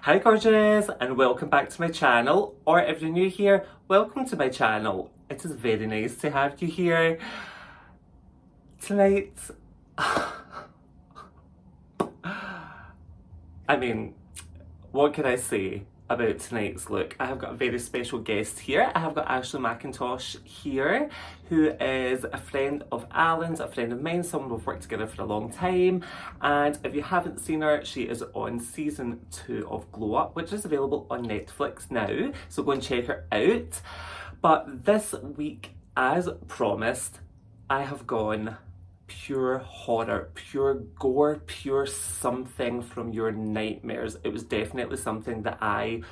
Hi gorgeous, and welcome back to my channel, or if you're new here, welcome to my channel. It is very nice to have you here. Tonight, I mean, what can I say about tonight's look? I have got a very special guest here. I have got Ashley McIntosh here, who is a friend of Alan's, a friend of mine, someone we've worked together for a long time. And if you haven't seen her, she is on season 2 of Glow Up, which is available on Netflix now. So go and check her out. But this week, as promised, I have gone pure horror, pure gore, pure something from your nightmares. It was definitely something that I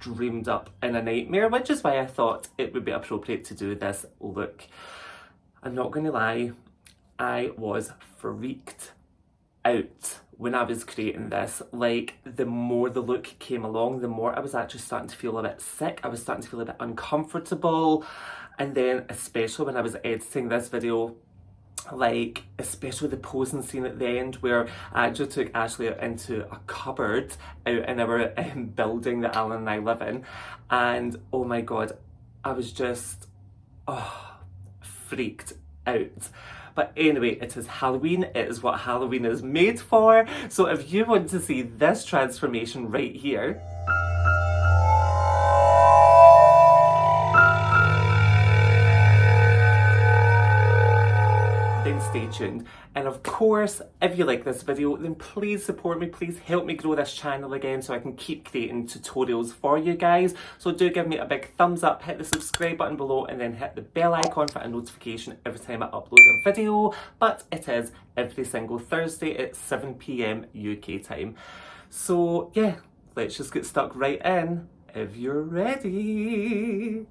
dreamed up in a nightmare, which is why I thought it would be appropriate to do this look. I'm not going to lie, I was freaked out when I was creating this. Like, the more the look came along, the more I was actually starting to feel a bit sick. I was starting to feel a bit uncomfortable. And then, especially when I was editing this video, like, especially the posing scene at the end where I actually took Ashley out into a cupboard out in our building that Alan and I live in, and oh my god, I was just freaked out. But anyway, it is Halloween. It is what Halloween is made for. So if you want to see this transformation right here, then stay tuned. And of course, if you like this video, then please support me, please help me grow this channel again so I can keep creating tutorials for you guys. So do give me a big thumbs up, hit the subscribe button below, and then hit the bell icon for a notification every time I upload a video. But it is every single Thursday at 7 PM UK time. So yeah, let's just get stuck right in if you're ready.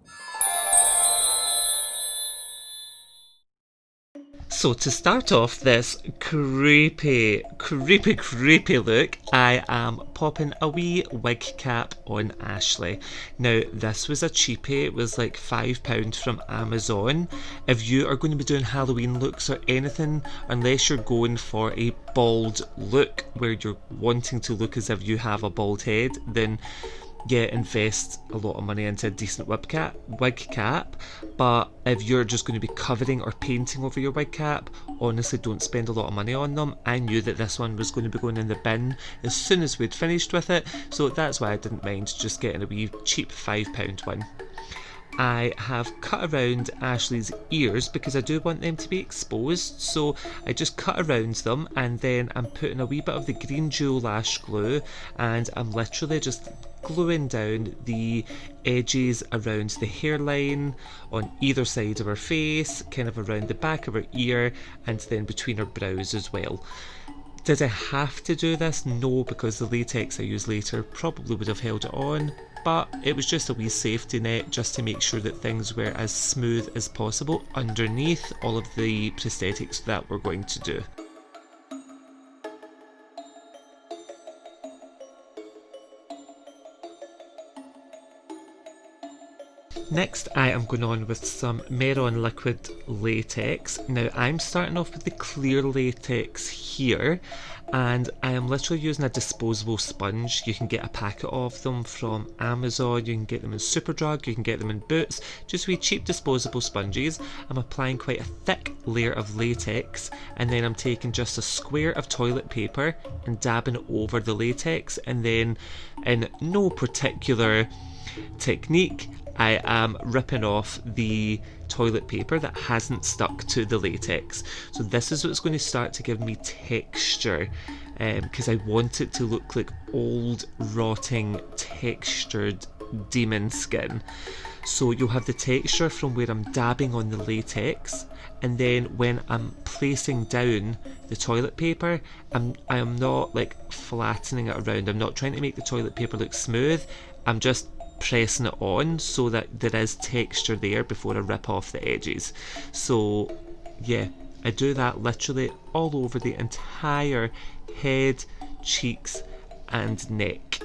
So to start off this creepy look, I am popping a wee wig cap on Ashley. Now this was a cheapie, it was like £5 from Amazon. If you are going to be doing Halloween looks or anything, unless you're going for a bald look where you're wanting to look as if you have a bald head, then yeah, invest a lot of money into a decent wig cap. But if you're just going to be covering or painting over your wig cap, honestly don't spend a lot of money on them. I knew that this one was going to be going in the bin as soon as we'd finished with it, so that's why I didn't mind just getting a wee cheap £5 one. I have cut around Ashley's ears because I do want them to be exposed, so I just cut around them, and then I'm putting a wee bit of the green jewel lash glue, and I'm literally just gluing down the edges around the hairline on either side of her face, kind of around the back of her ear, and then between her brows as well. Did I have to do this? No, because the latex I use later probably would have held it on, but it was just a wee safety net just to make sure that things were as smooth as possible underneath all of the prosthetics that we're going to do. Next, I am going on with some Meron liquid latex. Now I'm starting off with the clear latex here, and I am literally using a disposable sponge. You can get a packet of them from Amazon, you can get them in Superdrug, you can get them in Boots, just wee cheap disposable sponges. I'm applying quite a thick layer of latex, and then I'm taking just a square of toilet paper and dabbing it over the latex, and then in no particular technique, I am ripping off the toilet paper that hasn't stuck to the latex. So this is what's going to start to give me texture, because I want it to look like old, rotting, textured demon skin. So you'll have the texture from where I'm dabbing on the latex, and then when I'm placing down the toilet paper, I am not like flattening it around. I'm not trying to make the toilet paper look smooth. I'm just pressing it on so that there is texture there before I rip off the edges. So yeah, I do that literally all over the entire head, cheeks and neck.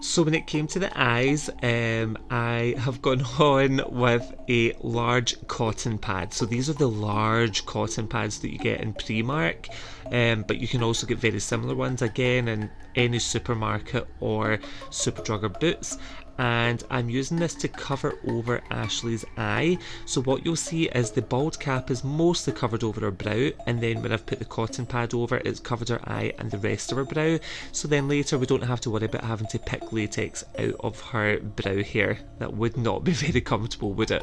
So when it came to the eyes, I have gone on with a large cotton pad. So these are the large cotton pads that you get in Primark, but you can also get very similar ones again in any supermarket or Superdrug or Boots. And I'm using this to cover over Ashley's eye. So what you'll see is the bald cap is mostly covered over her brow, and then when I've put the cotton pad over, it's covered her eye and the rest of her brow. So then later we don't have to worry about having to pick latex out of her brow hair. That would not be very comfortable, would it?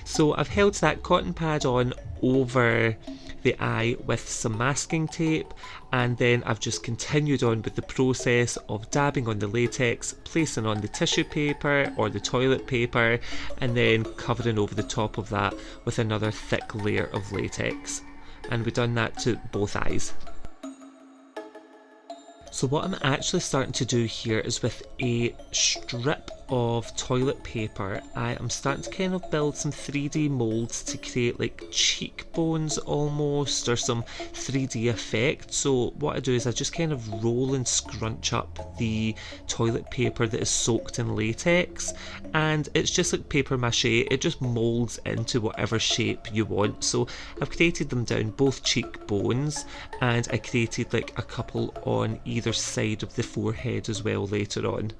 So I've held that cotton pad on over the eye with some masking tape, and then I've just continued on with the process of dabbing on the latex, placing on the tissue paper or the toilet paper, and then covering over the top of that with another thick layer of latex. And we've done that to both eyes. So what I'm actually starting to do here is with a strip of toilet paper, I am starting to kind of build some 3D molds to create like cheekbones almost, or some 3D effect. So what I do is I just kind of roll and scrunch up the toilet paper that is soaked in latex, and it's just like paper mache, it just molds into whatever shape you want. So I've created them down both cheekbones, and I created like a couple on either side of the forehead as well later on.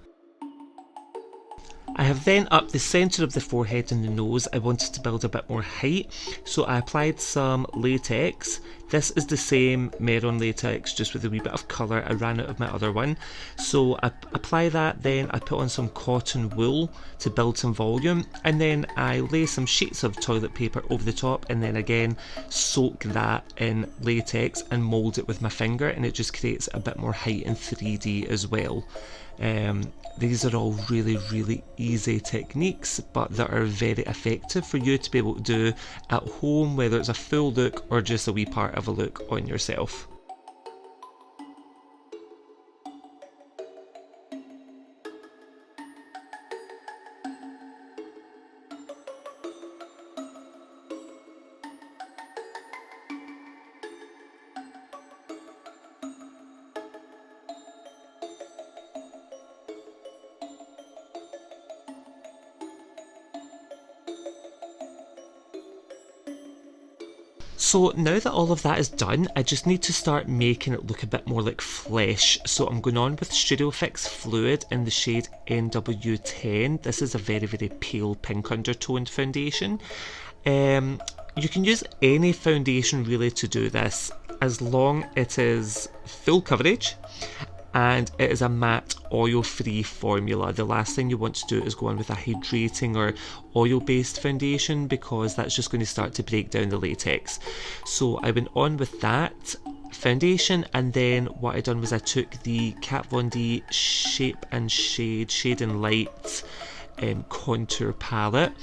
I have then upped the centre of the forehead and the nose. I wanted to build a bit more height, so I applied some latex. This is the same Meron latex, just with a wee bit of colour. I ran out of my other one. So I apply that, then I put on some cotton wool to build some volume, and then I lay some sheets of toilet paper over the top, and then again soak that in latex and mould it with my finger, and it just creates a bit more height in 3D as well. These are all really easy techniques, but that are very effective for you to be able to do at home, whether it's a full look or just a wee part of a look on yourself. So now that all of that is done, I just need to start making it look a bit more like flesh. So I'm going on with Studio Fix Fluid in the shade NW10. This is a very pale pink undertoned foundation. You can use any foundation really to do this, as long it is full coverage and it is a matte oil-free formula. The last thing you want to do is go on with a hydrating or oil-based foundation, because that's just going to start to break down the latex. So I went on with that foundation, and then what I done was I took the Kat Von D Shape and Shade and Light contour palette.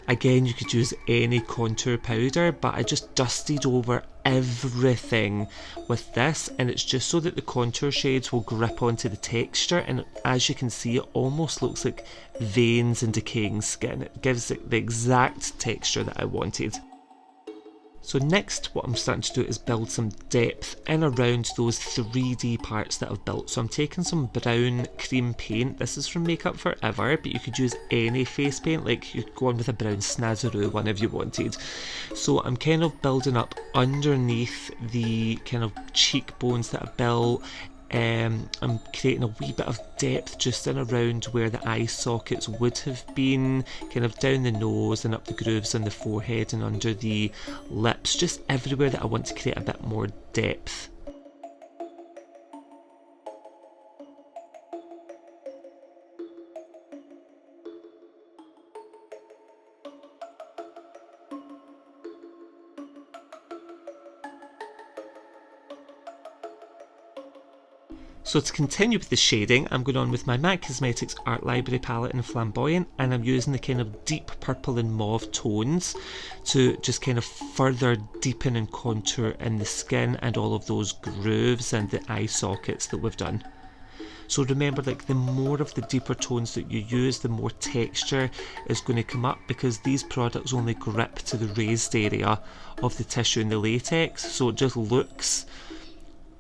Again, you could use any contour powder, but I just dusted over everything with this, and it's just so that the contour shades will grip onto the texture, and as you can see, it almost looks like veins and decaying skin. It gives it the exact texture that I wanted. So next, what I'm starting to do is build some depth in around those 3D parts that I've built. So I'm taking some brown cream paint. This is from Makeup Forever, but you could use any face paint, like you could go on with a brown Snazaroo one if you wanted. So I'm kind of building up underneath the kind of cheekbones that I've built. I'm creating a wee bit of depth just in around where the eye sockets would have been, kind of down the nose and up the grooves on the forehead and under the lips, just everywhere that I want to create a bit more depth. So to continue with the shading, I'm going on with my MAC Cosmetics Art Library palette in Flamboyant, and I'm using the kind of deep purple and mauve tones to just kind of further deepen and contour in the skin and all of those grooves and the eye sockets that we've done. So remember, like, the more of the deeper tones that you use, the more texture is going to come up, because these products only grip to the raised area of the tissue and the latex, so it just looks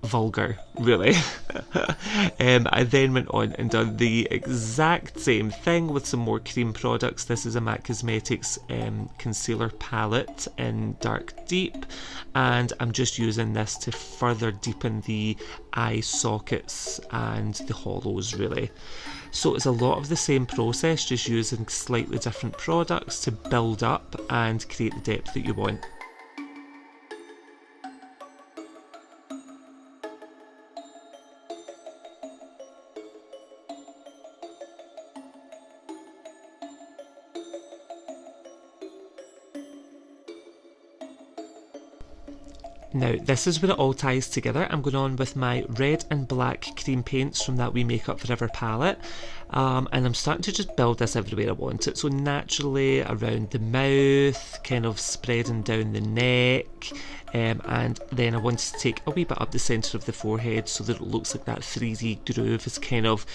vulgar, really. I then went on and done the exact same thing with some more cream products. This is a MAC Cosmetics concealer palette in Dark Deep, and I'm just using this to further deepen the eye sockets and the hollows, really. So it's a lot of the same process, just using slightly different products to build up and create the depth that you want. Now, this is where it all ties together. I'm going on with my red and black cream paints from that We Makeup Forever palette. And I'm starting to just build this everywhere I want it. So naturally around the mouth, kind of spreading down the neck. And then I want to take a wee bit up the centre of the forehead so that it looks like that 3D groove is kind of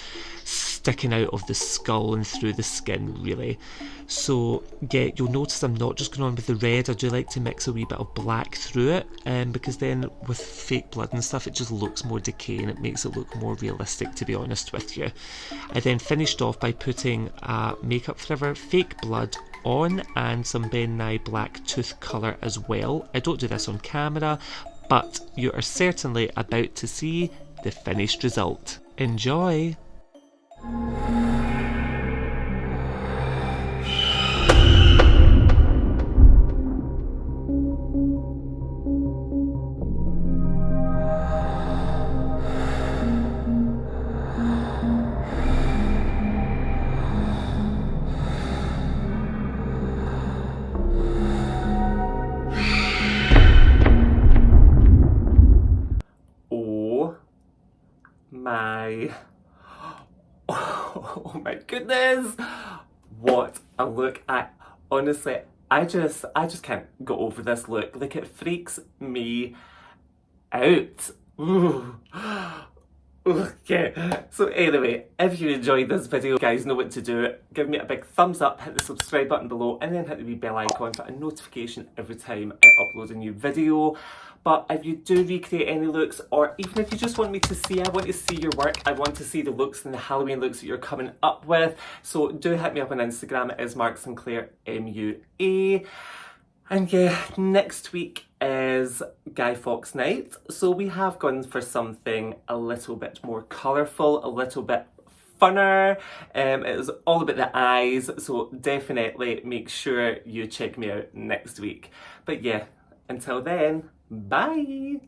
sticking out of the skull and through the skin, really. So yeah, you'll notice I'm not just going on with the red. I do like to mix a wee bit of black through it, because then with fake blood and stuff, it just looks more decaying. It makes it look more realistic, to be honest with you. I then finished off by putting Makeup Forever fake blood on and some Ben Nye black tooth colour as well. I don't do this on camera, but you are certainly about to see the finished result. Enjoy! Oh my goodness, what a look. Honestly, I just can't go over this look. Like, it freaks me out. Ooh. Okay, so anyway, if you enjoyed this video, you guys know what to do. Give me a big thumbs up, hit the subscribe button below, and then hit the wee bell icon for a notification every time I upload a new video. But if you do recreate any looks, or even if you just want me to see, I want to see your work, I want to see the looks and the Halloween looks that you're coming up with, so do hit me up on Instagram. It is Marc Sinclair Mua. And yeah, next week is Guy Fawkes night, so we have gone for something a little bit more colourful, a little bit funner. It is all about the eyes, so definitely make sure you check me out next week. But yeah, until then, bye!